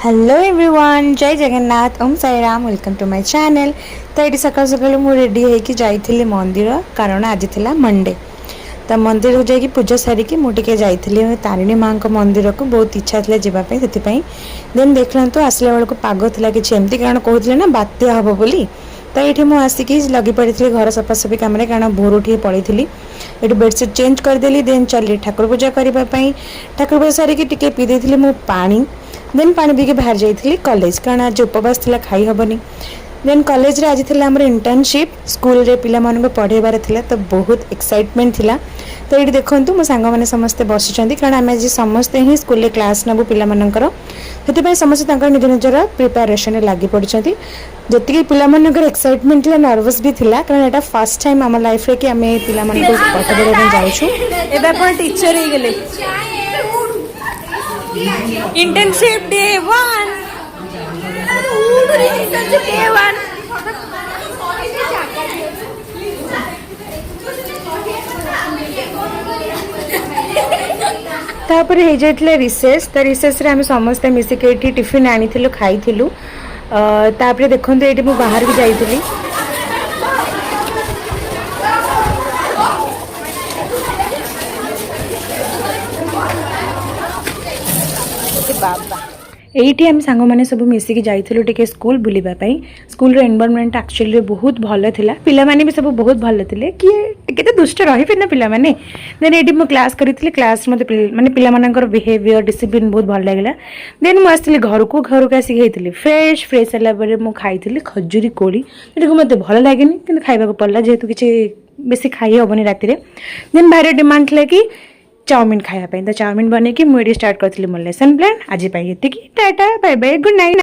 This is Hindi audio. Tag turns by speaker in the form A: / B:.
A: हेलो एवरीवन, जय जगन्नाथ, ओम Sai Ram. Welcome to my channel. तो ये सकाल सकाल मुझे रेडी होकर जाइली मंदिर, कारण आज था मंडे। तो मंदिर को जाकि पूजा सारिकी मुझे जाइली तारिणी माँ को मंदिर को। बहुत इच्छा था जावाई से देन देखलु आसला बेलू पाग था कि एमती, कारण कहते ना बात्या हम बोली। तो ये मुझे आसिकी लगी पड़ी घर सफासफी कम, कारण भोर उठी पड़ी थी। ये बेडसीट चेंज करदेली, देन चली ठाकुर पूजा करने। ठाकुर पूजा सारिकी टिके पी देती मु पानी। देन पानी पीके बाहर जाइली कॉलेज, कारण आज उपवास था खाई हेनी। देन कॉलेज रे आज था आम इंटर्नशिप, स्कूल रे पिला मानक पढ़ेबार थिला, तो बहुत एक्साइटमेंट थिला। तो ये देखो मो सांग मैंने समस्ते बसिंट, कारण आम आज समस्ते ही स्कूल क्लास नबू पिला मानकर, से समस्ते निज निजर प्रिपेरेसन लगी पड़ी। जी पिलाମାନଙ୍କର एक्साइटमेंट थिला, नर्वस भी थिला, कारण यहाँ फर्स्ट टाइम आम लाइफ रे कि आम पिला पाठ पढ़ाई जाऊँ। एबे टीचर हो गले इंटर्नशिप डे 1 तापर हो जाइए रिसेस। तो रिसेस रे आम समस्ते मिसिक टिफिन आनी खाई। तापर देखो ये मुझे बाहर भी जाइली। एठी आम सांग मैंने सब मिसिकी जाइलु टिके स्कूल बुलापाई। स्कूल एनवायरनमेंट एक्चुअली बहुत भल था, पिला माने भी सब बहुत भल थे। किए तो दुष्ट रही ना पिला माने। देन ये मुझे क्लास करी, क्लास मत माने पिला मानकर बिहेवियर डिसिप्लिन बहुत भल लगे। देन मुझे आसती घर को आसिक फ्रेश फ्रेश है खाई खजूरी कोड़ी, जो मत भल लगे कि खावा पड़ा, जेहेतु किसी बेसी खाई हेनी राति। देन भाई डिमांड था कि चाउमिन खायापी। तो चाउमिन बनई मुझे स्टार्ट करी मो लेसन प्लान। आज ये tata bye bye good night.